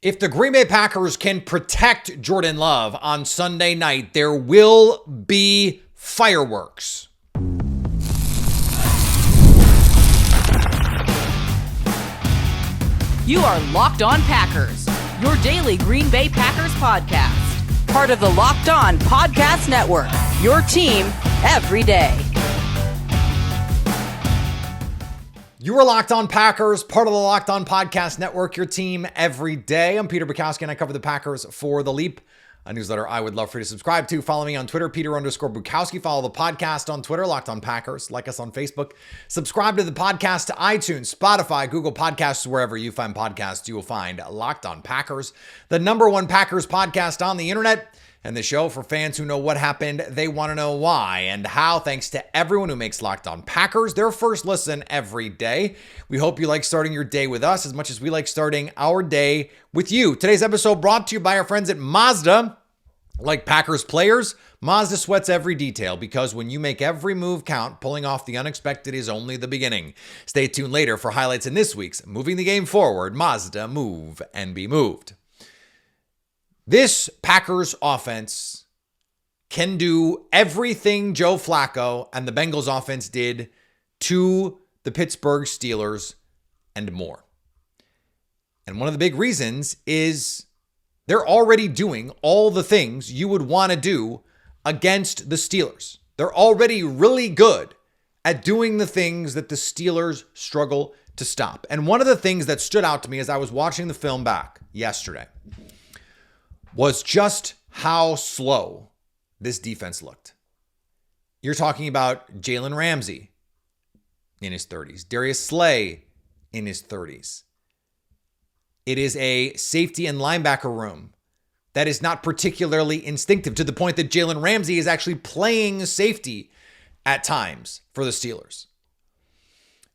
If the Green Bay Packers can protect Jordan Love on Sunday night, there will be fireworks. You are Locked On Packers, your daily Green Bay Packers podcast. Part of the Locked On Podcast Network, your team every day. You are Locked On Packers, part of the Locked On Podcast Network, your team every day. I'm Peter Bukowski, and I cover the Packers for The Leap, a newsletter I would love for you to subscribe to. Follow me on Twitter, Peter_Bukowski. Follow the podcast on Twitter, Locked On Packers. Like us on Facebook. Subscribe to the podcast to iTunes, Spotify, Google Podcasts, wherever you find podcasts, you will find Locked On Packers, the number one Packers podcast on the internet. And the show for fans who know what happened, they want to know why and how. Thanks to everyone who makes Locked On Packers their first listen every day. We hope you like starting your day with us as much as we like starting our day with you. Today's episode brought to you by our friends at Mazda. Like Packers players, Mazda sweats every detail because when you make every move count, pulling off the unexpected is only the beginning. Stay tuned later for highlights in this week's Moving the Game Forward, Mazda Move and Be Moved. This Packers offense can do everything Joe Flacco and the Bengals offense did to the Pittsburgh Steelers and more. And one of the big reasons is they're already doing all the things you would want to do against the Steelers. They're already really good at doing the things that the Steelers struggle to stop. And one of the things that stood out to me as I was watching the film back yesterday was just how slow this defense looked. You're talking about Jalen Ramsey in his 30s, Darius Slay in his 30s. It is a safety and linebacker room that is not particularly instinctive, to the point that Jalen Ramsey is actually playing safety at times for the Steelers.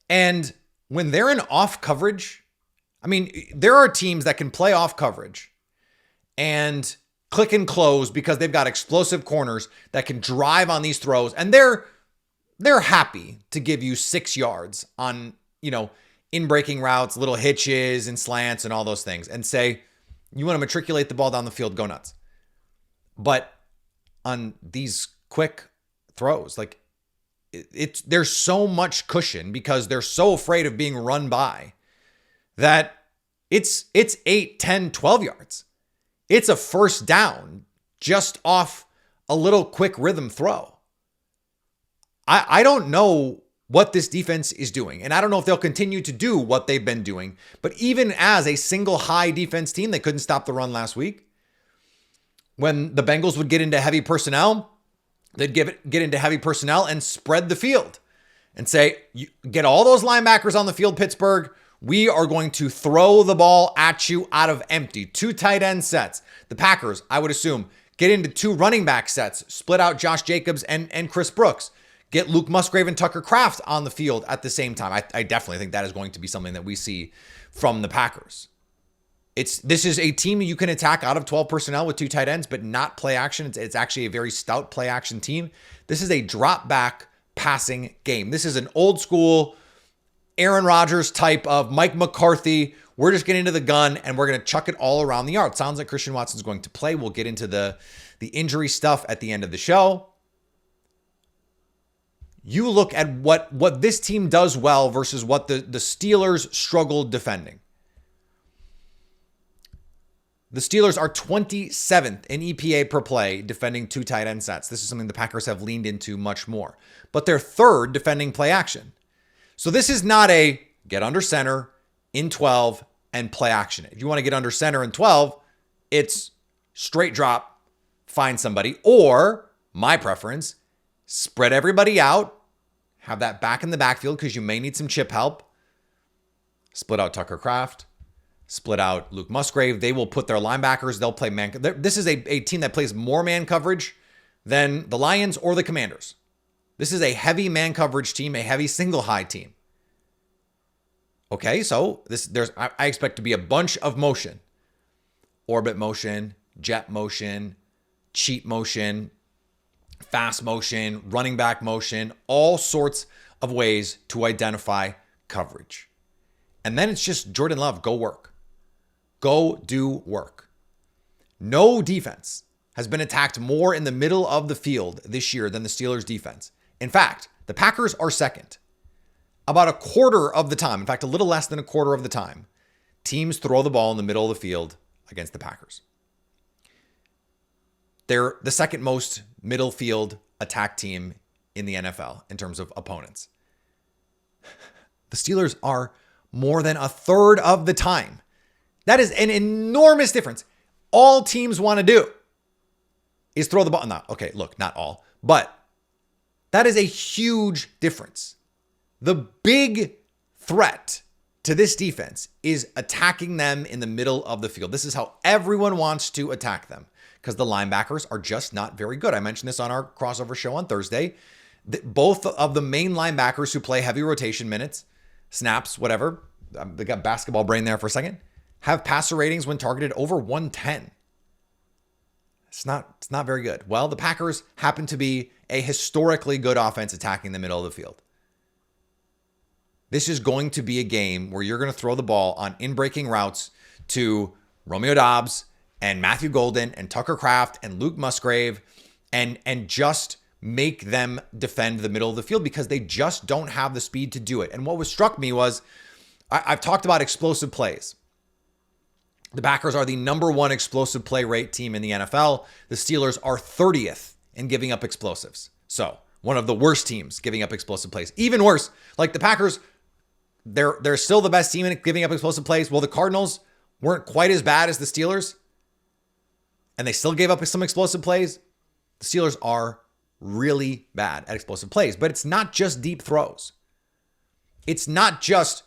And when they're in off coverage, I mean, there are teams that can play off coverage and click and close because they've got explosive corners that can drive on these throws. And they're happy to give you 6 yards on, in breaking routes, little hitches and slants and all those things, and say, you want to matriculate the ball down the field, go nuts. But on these quick throws, there's so much cushion because they're so afraid of being run by that it's 8, 10, 12 yards. It's a first down just off a little quick rhythm throw. I don't know what this defense is doing, and I don't know if they'll continue to do what they've been doing. But even as a single high defense team, they couldn't stop the run last week. When the Bengals would get into heavy personnel, they'd get into heavy personnel and spread the field and say, get all those linebackers on the field, Pittsburgh. We are going to throw the ball at you out of empty. 2 tight end sets. The Packers, I would assume, get into 2 running back sets, split out Josh Jacobs and Chris Brooks. Get Luke Musgrave and Tucker Kraft on the field at the same time. I definitely think that is going to be something that we see from the Packers. This is a team you can attack out of 12 personnel with 2 tight ends, but not play action. It's actually a very stout play action team. This is a drop back passing game. This is an old school Aaron Rodgers type of Mike McCarthy. We're just getting into the gun and we're going to chuck it all around the yard. Sounds like Christian Watson's going to play. We'll get into the injury stuff at the end of the show. You look at what this team does well versus what the Steelers struggled defending. The Steelers are 27th in EPA per play defending 2 tight end sets. This is something the Packers have leaned into much more. But they're 3rd defending play action. So this is not a get under center in 12 and play action. If you want to get under center in 12, it's straight drop, find somebody, or my preference, spread everybody out, have that back in the backfield because you may need some chip help. Split out Tucker Kraft, split out Luke Musgrave. They will put their linebackers, they'll play man. This is a team that plays more man coverage than the Lions or the Commanders. This is a heavy man coverage team, a heavy single high team. Okay, so I expect to be a bunch of motion. Orbit motion, jet motion, cheat motion, fast motion, running back motion, all sorts of ways to identify coverage. And then it's just Jordan Love, go work. Go do work. No defense has been attacked more in the middle of the field this year than the Steelers defense. In fact, the Packers are second. About a quarter of the time, in fact, a little less than a quarter of the time, teams throw the ball in the middle of the field against the Packers. They're the second most middle field attack team in the NFL in terms of opponents. The Steelers are more than a third of the time. That is an enormous difference. All teams want to do is throw the ball. No, okay, look, not all, but that is a huge difference. The big threat to this defense is attacking them in the middle of the field. This is how everyone wants to attack them because the linebackers are just not very good. I mentioned this on our crossover show on Thursday. Both of the main linebackers who play heavy rotation minutes, snaps, whatever, they got basketball brain there for a second, have passer ratings when targeted over 110. It's not very good. Well, the Packers happen to be a historically good offense attacking the middle of the field. This is going to be a game where you're going to throw the ball on in-breaking routes to Romeo Doubs and Matthew Golden and Tucker Kraft and Luke Musgrave and just make them defend the middle of the field because they just don't have the speed to do it. And what struck me was I've talked about explosive plays. The Packers are the number one explosive play rate team in the NFL. The Steelers are 30th in giving up explosives. So one of the worst teams giving up explosive plays. Even worse, like the Packers, they're still the best team in giving up explosive plays. Well, the Cardinals weren't quite as bad as the Steelers, and they still gave up some explosive plays. The Steelers are really bad at explosive plays, but it's not just deep throws. It's not just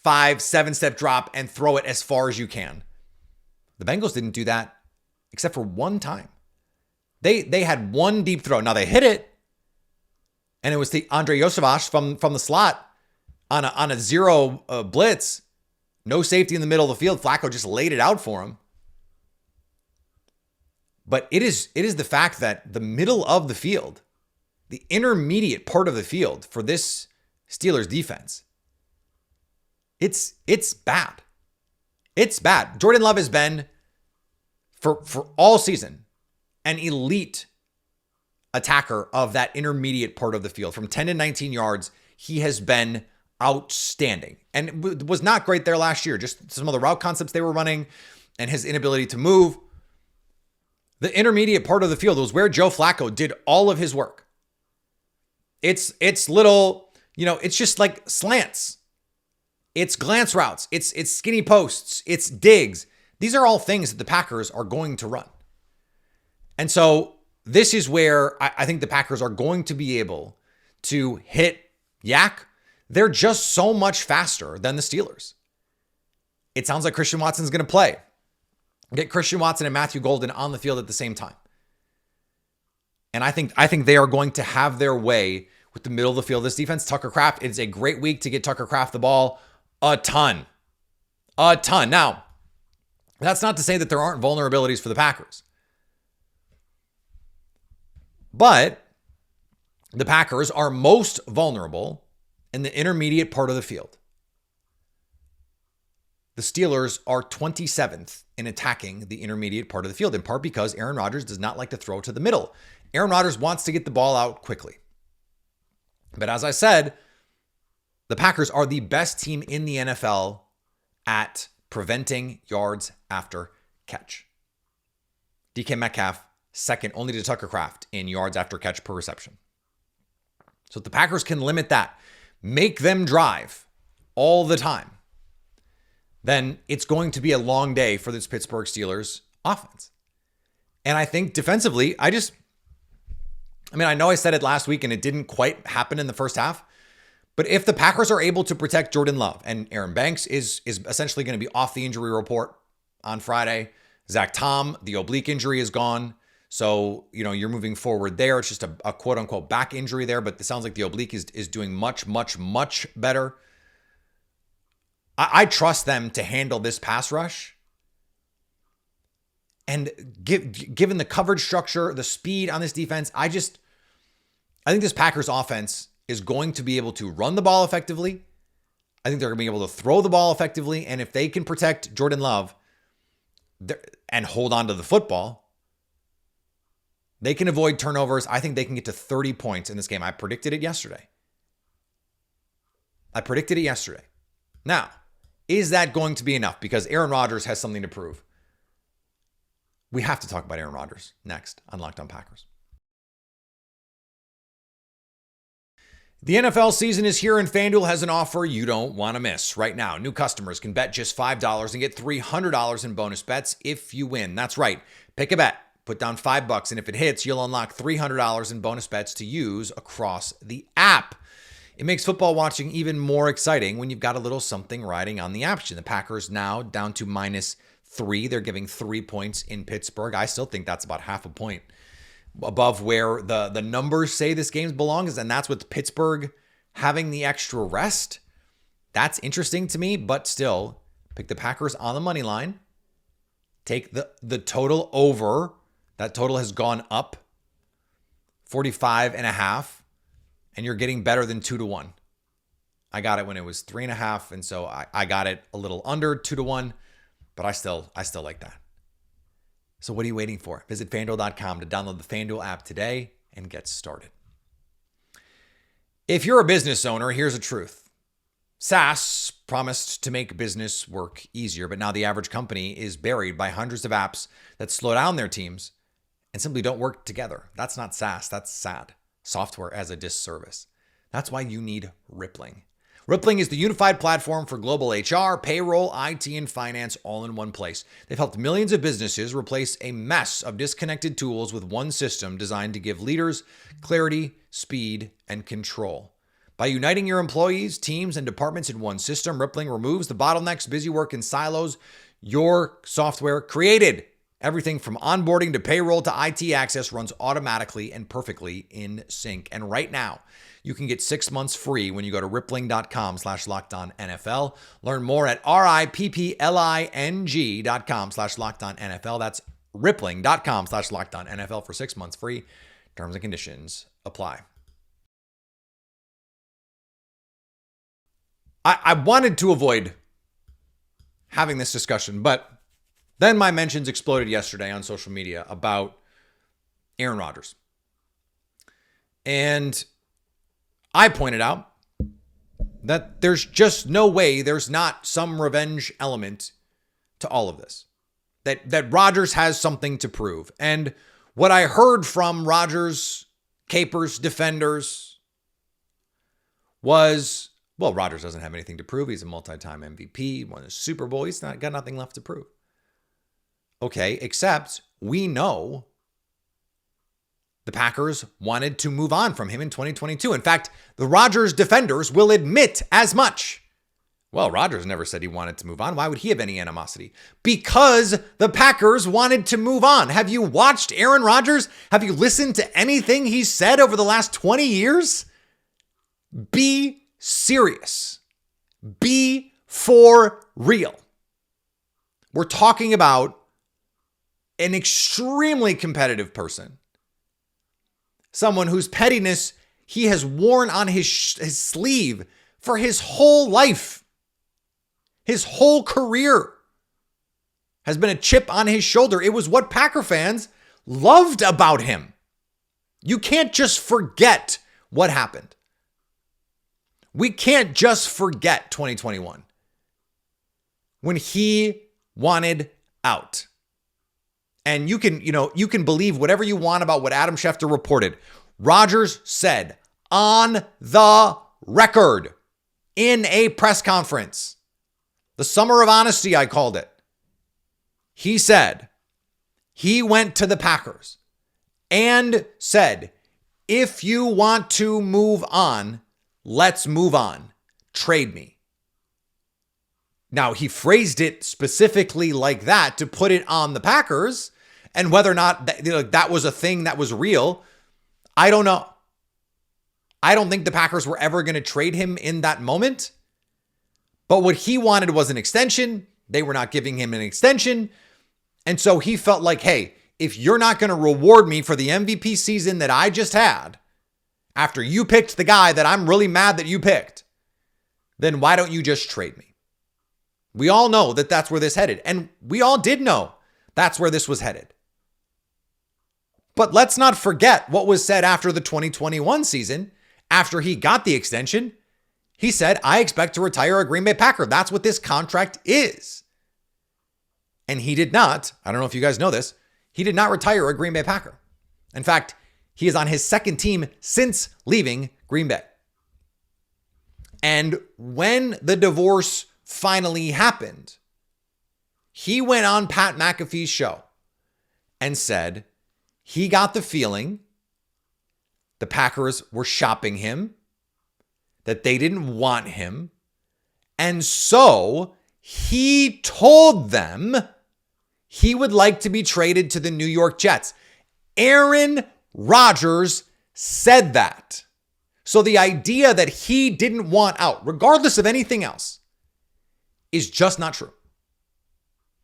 5-7 step drop and throw it as far as you can. The Bengals didn't do that except for one time. They had one deep throw. Now they hit it, and it was the Andre Yosevich from the slot on a zero blitz. No safety in the middle of the field. Flacco just laid it out for him. But it is the fact that the middle of the field, the intermediate part of the field for this Steelers defense, it's bad. It's bad. Jordan Love has been for all season an elite attacker of that intermediate part of the field. From 10 to 19 yards, he has been outstanding and was not great there last year. Just some of the route concepts they were running and his inability to move. The intermediate part of the field was where Joe Flacco did all of his work. It's little, it's just like slants. It's glance routes. It's skinny posts. It's digs. These are all things that the Packers are going to run. And so this is where I think the Packers are going to be able to hit yak. They're just so much faster than the Steelers. It sounds like Christian Watson's going to play. Get Christian Watson and Matthew Golden on the field at the same time. And I think they are going to have their way with the middle of the field. This defense, Tucker Kraft, it's a great week to get Tucker Kraft the ball a ton. Now, that's not to say that there aren't vulnerabilities for the Packers. But the Packers are most vulnerable in the intermediate part of the field. The Steelers are 27th in attacking the intermediate part of the field, in part because Aaron Rodgers does not like to throw to the middle. Aaron Rodgers wants to get the ball out quickly. But as I said, the Packers are the best team in the NFL at preventing yards after catch. DK Metcalf, second only to Tucker Kraft in yards after catch per reception. So if the Packers can limit that, make them drive all the time, then it's going to be a long day for this Pittsburgh Steelers offense. And I think defensively, I know I said it last week and it didn't quite happen in the first half, but if the Packers are able to protect Jordan Love, and Aaron Banks is essentially going to be off the injury report on Friday, Zach Tom, the oblique injury is gone. So, you're moving forward there. It's just a quote unquote back injury there, but it sounds like the oblique is doing much, much, much better. I trust them to handle this pass rush. And given the coverage structure, the speed on this defense, I think this Packers offense is going to be able to run the ball effectively. I think they're going to be able to throw the ball effectively. And if they can protect Jordan Love, and hold on to the football, they can avoid turnovers. I think they can get to 30 points in this game. I predicted it yesterday. Now, is that going to be enough? Because Aaron Rodgers has something to prove. We have to talk about Aaron Rodgers next on Locked On Packers. The NFL season is here and FanDuel has an offer you don't want to miss. Right now, new customers can bet just $5 and get $300 in bonus bets if you win. That's right. Pick a bet, put down $5, and if it hits, you'll unlock $300 in bonus bets to use across the app. It makes football watching even more exciting when you've got a little something riding on the action. The Packers now down to -3. They're giving 3 points in Pittsburgh. I still think that's about half a point above where the numbers say this game belongs, and that's with Pittsburgh having the extra rest. That's interesting to me, but still, pick the Packers on the money line. Take the total over. That total has gone up 45.5, and you're getting better than 2-1. I got it when it was 3.5, and so I got it a little under 2-1, but I still like that. So what are you waiting for? Visit FanDuel.com to download the FanDuel app today and get started. If you're a business owner, here's the truth. SaaS promised to make business work easier, but now the average company is buried by hundreds of apps that slow down their teams and simply don't work together. That's not SaaS, that's SAD, software as a disservice. That's why you need Rippling. Rippling is the unified platform for global HR, payroll, IT, and finance all in one place. They've helped millions of businesses replace a mess of disconnected tools with one system designed to give leaders clarity, speed, and control. By uniting your employees, teams, and departments in one system, Rippling removes the bottlenecks, busy work, and silos your software created. Everything from onboarding to payroll to IT access runs automatically and perfectly in sync. And right now, you can get 6 months free when you go to rippling.com/lockedonnfl. Learn more at rippling.com/lockedonnfl. That's rippling.com/lockedonnfl for 6 months free. Terms and conditions apply. I wanted to avoid having this discussion, but then my mentions exploded yesterday on social media about Aaron Rodgers. And I pointed out that there's just no way there's not some revenge element to all of this. That Rodgers has something to prove. And what I heard from Rodgers, capers, defenders was, well, Rodgers doesn't have anything to prove. He's a multi-time MVP, won a Super Bowl. He's got nothing left to prove. Okay, except we know the Packers wanted to move on from him in 2022. In fact, the Rodgers defenders will admit as much. Well, Rodgers never said he wanted to move on. Why would he have any animosity? Because the Packers wanted to move on. Have you watched Aaron Rodgers? Have you listened to anything he's said over the last 20 years? Be serious. Be for real. We're talking about an extremely competitive person. Someone whose pettiness he has worn on his sleeve for his whole life. His whole career has been a chip on his shoulder. It was what Packer fans loved about him. You can't just forget what happened. We can't just forget 2021 when he wanted out. And you can believe whatever you want about what Adam Schefter reported. Rodgers said on the record in a press conference, the summer of honesty, I called it. He said he went to the Packers and said, if you want to move on, let's move on. Trade me. Now, he phrased it specifically like that to put it on the Packers, and whether or not that was a thing that was real, I don't know. I don't think the Packers were ever going to trade him in that moment. But what he wanted was an extension. They were not giving him an extension. And so he felt like, hey, if you're not going to reward me for the MVP season that I just had, after you picked the guy that I'm really mad that you picked, then why don't you just trade me? We all know that that's where this headed. And we all did know That's where this was headed. But let's not forget what was said after the 2021 season. After he got the extension, he said, I expect to retire a Green Bay Packer. That's what this contract is. And he did not, I don't know if you guys know this, he did not retire a Green Bay Packer. In fact, he is on his second team since leaving Green Bay. And when the divorce finally happened, he went on Pat McAfee's show and said he got the feeling the Packers were shopping him, that they didn't want him. And so he told them he would like to be traded to the New York Jets. Aaron Rodgers said that. So the idea that he didn't want out, regardless of anything else, is just not true.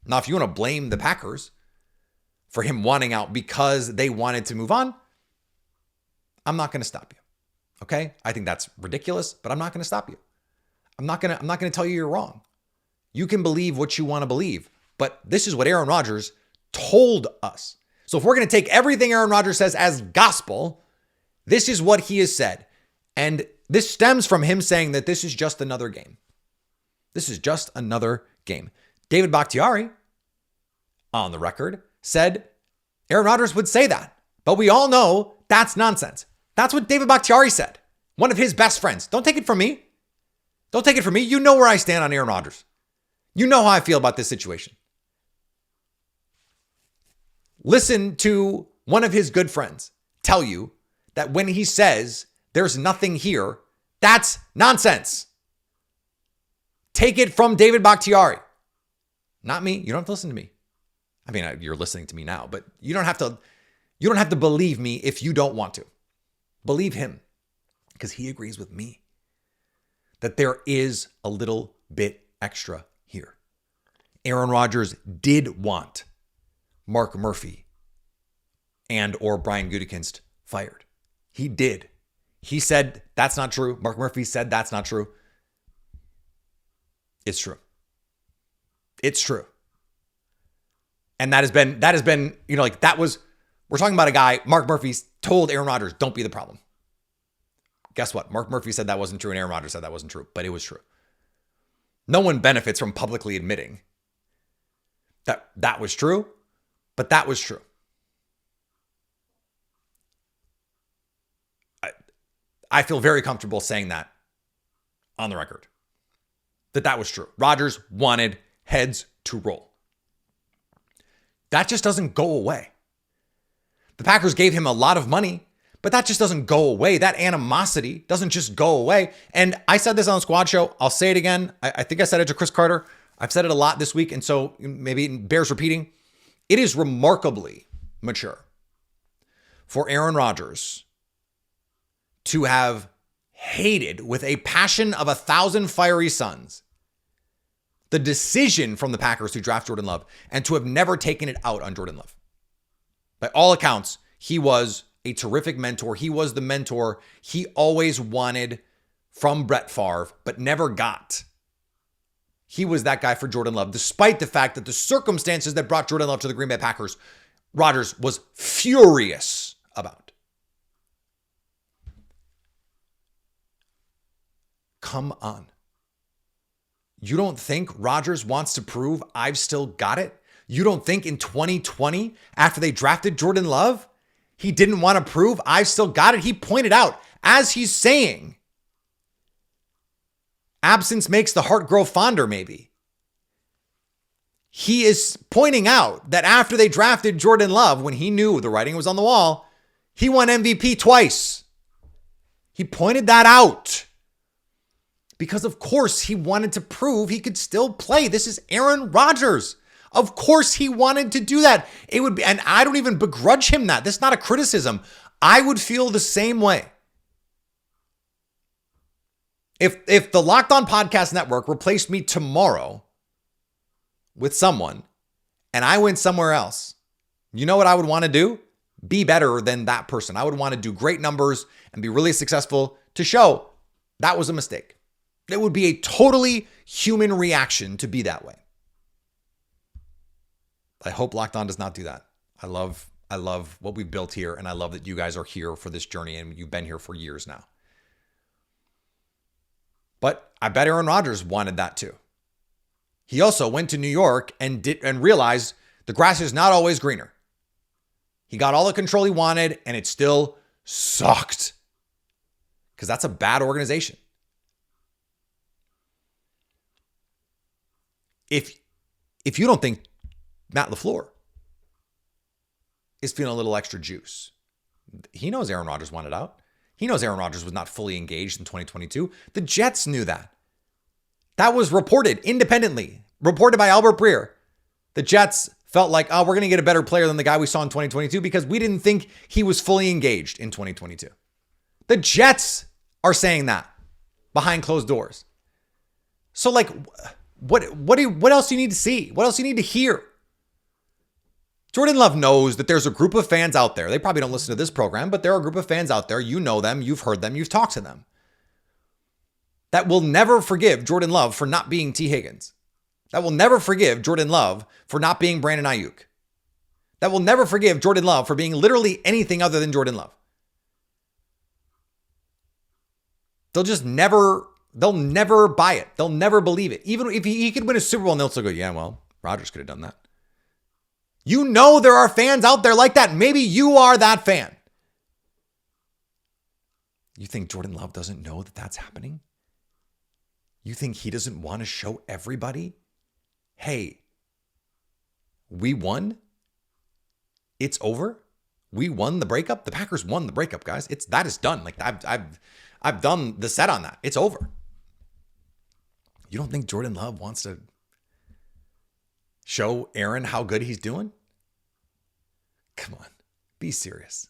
Now, if you want to blame the Packers for him wanting out because they wanted to move on, I'm not going to stop you. Okay? I think that's ridiculous, but I'm not going to stop you. I'm not going to tell you you're wrong. You can believe what you want to believe, but this is what Aaron Rodgers told us. So if we're going to take everything Aaron Rodgers says as gospel, this is what he has said. And this stems from him saying that this is just another game. This is just another game. David Bakhtiari, on the record, said Aaron Rodgers would say that. But we all know that's nonsense. That's what David Bakhtiari said. One of his best friends. Don't take it from me. Don't take it from me. You know where I stand on Aaron Rodgers. You know how I feel about this situation. Listen to one of his good friends tell you that when he says there's nothing here, that's nonsense. Take it from David Bakhtiari. Not me. You don't have to listen to me. I mean, you're listening to me now, but you don't have to believe me if you don't want to. Believe him, because he agrees with me that there is a little bit extra here. Aaron Rodgers did want Mark Murphy and or Brian Gutekunst fired. He did. He said that's not true. Mark Murphy said that's not true. It's true. It's true. And that has been, we're talking about a guy, Mark Murphy told Aaron Rodgers, don't be the problem. Guess what? Mark Murphy said that wasn't true and Aaron Rodgers said that wasn't true, but it was true. No one benefits from publicly admitting that that was true, but that was true. I feel very comfortable saying that on the record, that was true. Rodgers wanted heads to roll. That just doesn't go away. The Packers gave him a lot of money, but that just doesn't go away. That animosity doesn't just go away. And I said this on the Squad Show. I'll say it again. I think I said it to Chris Carter. I've said it a lot this week, and so maybe it bears repeating. It is remarkably mature for Aaron Rodgers to have hated with a passion of 1,000 fiery suns the decision from the Packers to draft Jordan Love and to have never taken it out on Jordan Love. By all accounts, he was a terrific mentor. He was the mentor he always wanted from Brett Favre, but never got. He was that guy for Jordan Love, despite the fact that the circumstances that brought Jordan Love to the Green Bay Packers, Rodgers was furious about. Come on. You don't think Rodgers wants to prove I've still got it? You don't think in 2020, after they drafted Jordan Love, he didn't want to prove I've still got it? He pointed out, as he's saying, absence makes the heart grow fonder, maybe. He is pointing out that after they drafted Jordan Love, when he knew the writing was on the wall, he won MVP twice. He pointed that out. Because of course he wanted to prove he could still play. This is Aaron Rodgers. Of course he wanted to do that. It would be, and I don't even begrudge him that. This is not a criticism. I would feel the same way. If the Locked On Podcast Network replaced me tomorrow with someone and I went somewhere else, you know what I would want to do? Be better than that person. I would want to do great numbers and be really successful to show that was a mistake. It would be a totally human reaction to be that way. I hope Locked On does not do that. I love what we've built here, and I love that you guys are here for this journey, and you've been here for years now. But I bet Aaron Rodgers wanted that too. He also went to New York and realized the grass is not always greener. He got all the control he wanted, and it still sucked. Because that's a bad organization. If you don't think Matt LaFleur is feeling a little extra juice, he knows Aaron Rodgers wanted out. He knows Aaron Rodgers was not fully engaged in 2022. The Jets knew that. That was reported independently, reported by Albert Breer. The Jets felt like, oh, we're going to get a better player than the guy we saw in 2022 because we didn't think he was fully engaged in 2022. The Jets are saying that behind closed doors. So like, what else do you need to see? What else do you need to hear? Jordan Love knows that there's a group of fans out there. They probably don't listen to this program, but there are a group of fans out there. You know them. You've heard them. You've talked to them. That will never forgive Jordan Love for not being T. Higgins. That will never forgive Jordan Love for not being Brandon Ayuk. That will never forgive Jordan Love for being literally anything other than Jordan Love. They'll never buy it. They'll never believe it. Even if he could win a Super Bowl, and they'll still go, yeah, well, Rodgers could have done that. You know there are fans out there like that. Maybe you are that fan. You think Jordan Love doesn't know that that's happening? You think he doesn't want to show everybody, hey, we won? It's over? We won the breakup? The Packers won the breakup, guys. That is done. Like I've done the set on that. It's over. You don't think Jordan Love wants to show Aaron how good he's doing? Come on, be serious.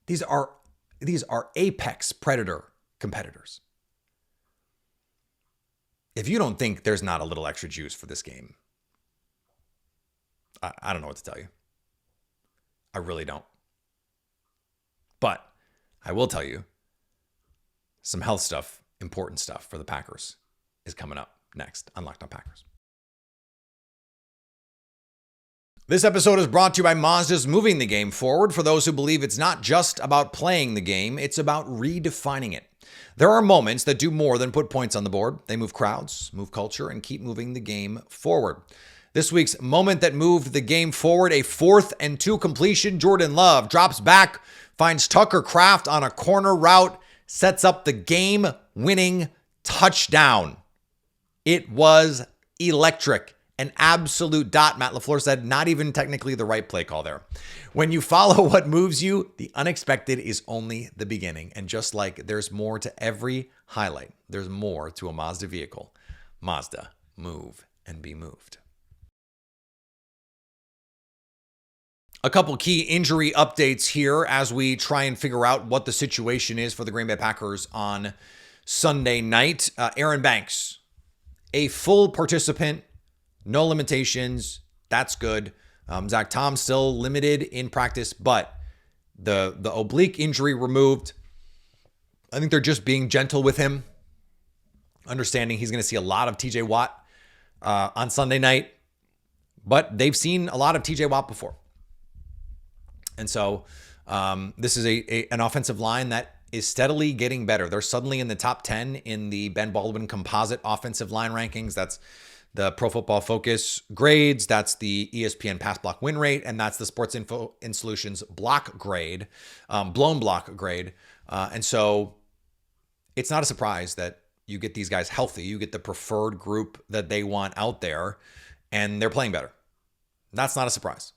These are apex predator competitors. If you don't think there's not a little extra juice for this game, I don't know what to tell you. I really don't. But I will tell you some health stuff, important stuff for the Packers is coming up next on Locked On Packers. This episode is brought to you by Mazda's moving the game forward for those who believe it's not just about playing the game, it's about redefining it. There are moments that do more than put points on the board. They move crowds, move culture, and keep moving the game forward. This week's moment that moved the game forward, a 4th and 2 completion. Jordan Love drops back, finds Tucker Kraft on a corner route, sets up the game-winning touchdown. It was electric. An absolute dot, Matt LaFleur said, not even technically the right play call there. When you follow what moves you, the unexpected is only the beginning. And just like there's more to every highlight, there's more to a Mazda vehicle. Mazda, move and be moved. A couple key injury updates here as we try and figure out what the situation is for the Green Bay Packers on Sunday night. Aaron Banks, a full participant, no limitations. That's good. Zach Tom still limited in practice, but the oblique injury removed. I think they're just being gentle with him, understanding he's going to see a lot of TJ Watt on Sunday night, but they've seen a lot of TJ Watt before. And so this is an offensive line that is steadily getting better. They're suddenly in the top 10 in the Ben Baldwin composite offensive line rankings. That's the Pro Football Focus grades. That's the ESPN pass block win rate. And that's the Sports Info and Solutions block grade, blown block grade. And so it's not a surprise that you get these guys healthy. You get the preferred group that they want out there, and they're playing better. That's not a surprise.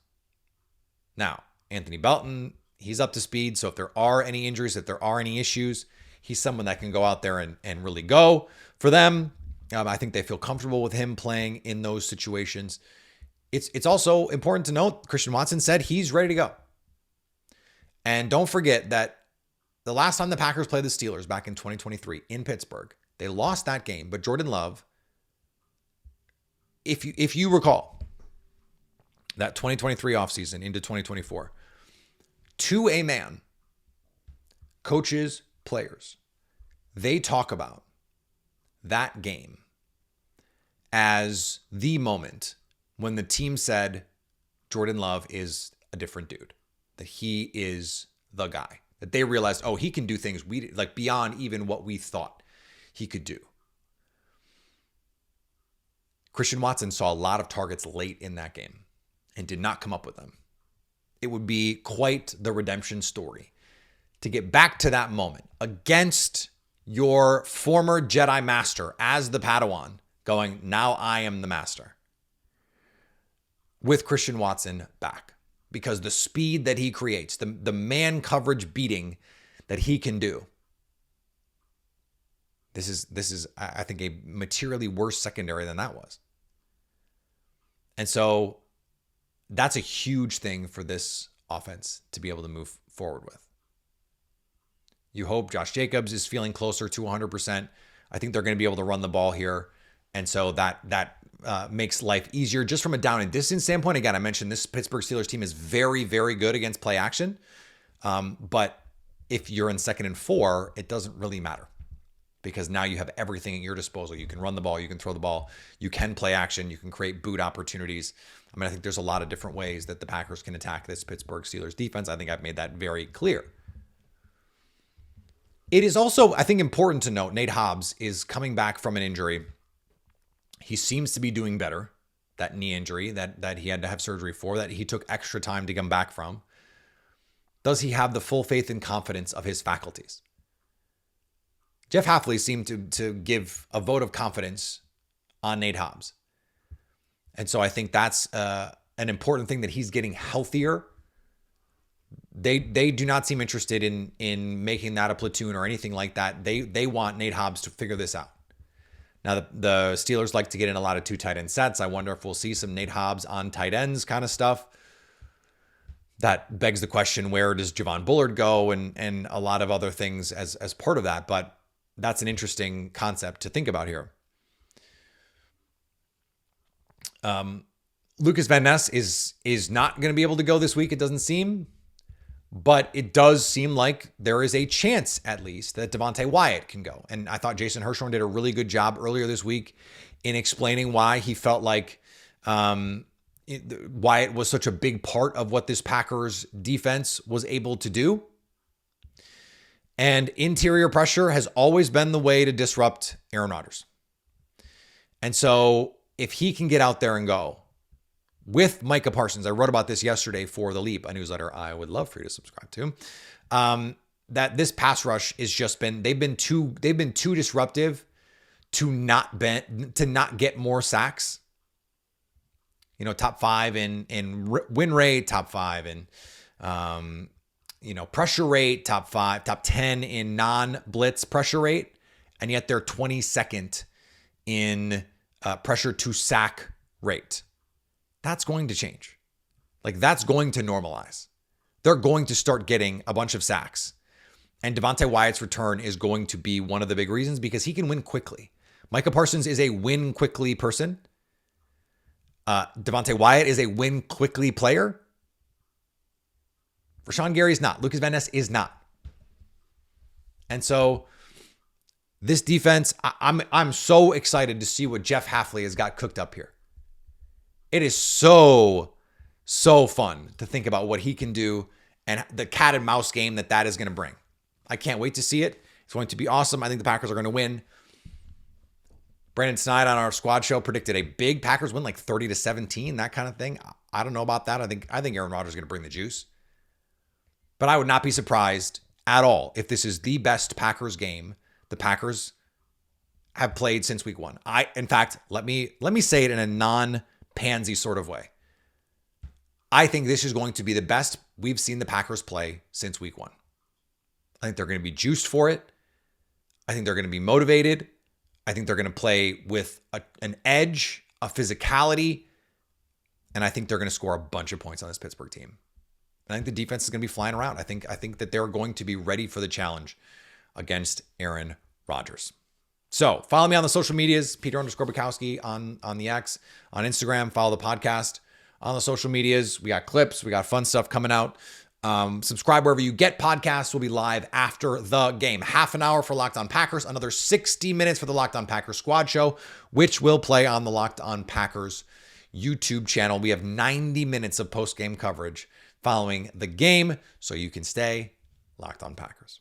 Now, Anthony Belton, he's up to speed. So if there are any injuries, if there are any issues, he's someone that can go out there and really go for them. I think they feel comfortable with him playing in those situations. It's also important to note, Christian Watson said he's ready to go. And don't forget that the last time the Packers played the Steelers back in 2023 in Pittsburgh, they lost that game. But Jordan Love, if you recall, that 2023 offseason into 2024, to a man, coaches, players, they talk about that game as the moment when the team said, Jordan Love is a different dude, that he is the guy, that they realized, oh, he can do things we like beyond even what we thought he could do. Christian Watson saw a lot of targets late in that game and did not come up with them. It would be quite the redemption story to get back to that moment against your former Jedi Master as the Padawan, going, now I am the Master, with Christian Watson back. Because the speed that he creates, the man coverage beating that he can do, this is I think a materially worse secondary than that was. And so that's a huge thing for this offense to be able to move forward with. You hope Josh Jacobs is feeling closer to 100%. I think they're going to be able to run the ball here. And so that makes life easier just from a down and distance standpoint. Again, I mentioned this Pittsburgh Steelers team is very, very good against play action. But if you're in 2nd and 4, it doesn't really matter, because now you have everything at your disposal. You can run the ball, you can throw the ball, you can play action, you can create boot opportunities. I mean, I think there's a lot of different ways that the Packers can attack this Pittsburgh Steelers defense. I think I've made that very clear. It is also, I think, important to note, Nate Hobbs is coming back from an injury. He seems to be doing better. That knee injury that he had to have surgery for, that he took extra time to come back from. Does he have the full faith and confidence of his faculties? Jeff Hafley seemed to give a vote of confidence on Nate Hobbs. And so I think that's an important thing, that he's getting healthier. They do not seem interested in making that a platoon or anything like that. They want Nate Hobbs to figure this out. Now, the Steelers like to get in a lot of 2 tight end sets. I wonder if we'll see some Nate Hobbs on tight ends kind of stuff. That begs the question, where does Javon Bullard go, and a lot of other things as part of that. But that's an interesting concept to think about here. Lucas Van Ness is not going to be able to go this week, it doesn't seem. But it does seem like there is a chance, at least, that Devontae Wyatt can go. And I thought Jason Hirschhorn did a really good job earlier this week in explaining why he felt like Wyatt was such a big part of what this Packers defense was able to do. And interior pressure has always been the way to disrupt Aaron Rodgers. And so if he can get out there and go with Micah Parsons, I wrote about this yesterday for The Leap, a newsletter I would love for you to subscribe to, that this pass rush is just they've been too disruptive to not get more sacks. You know, top 5 in win rate, top 5 in pressure rate, top 10 in non-blitz pressure rate, and yet they're 22nd in pressure to sack rate. That's going to change. Like, that's going to normalize. They're going to start getting a bunch of sacks. And Devontae Wyatt's return is going to be one of the big reasons, because he can win quickly. Micah Parsons is a win quickly person. Devontae Wyatt is a win quickly player. Rashawn Gary is not. Lucas Van Ness is not. And so this defense, I'm so excited to see what Jeff Hafley has got cooked up here. It is so fun to think about what he can do and the cat and mouse game that is going to bring. I can't wait to see it. It's going to be awesome. I think the Packers are going to win. Brandon Snide on our squad show predicted a big Packers win, like 30-17, that kind of thing. I don't know about that. I think Aaron Rodgers is going to bring the juice. But I would not be surprised at all if this is the best Packers game the Packers have played since week 1. In fact, let me say it in a non-pansy sort of way. I think this is going to be the best we've seen the Packers play since week 1. I think they're going to be juiced for it. I think they're going to be motivated. I think they're going to play with an edge, a physicality, and I think they're going to score a bunch of points on this Pittsburgh team. And I think the defense is going to be flying around. I think that they're going to be ready for the challenge against Aaron Rodgers. So follow me on the social medias, Peter_Bukowski on the X, on Instagram. Follow the podcast on the social medias. We got clips. We got fun stuff coming out. Subscribe wherever you get podcasts. We'll be live after the game. Half an hour for Locked On Packers, another 60 minutes for the Locked On Packers squad show, which will play on the Locked On Packers YouTube channel. We have 90 minutes of post-game coverage following the game, so you can stay locked on Packers.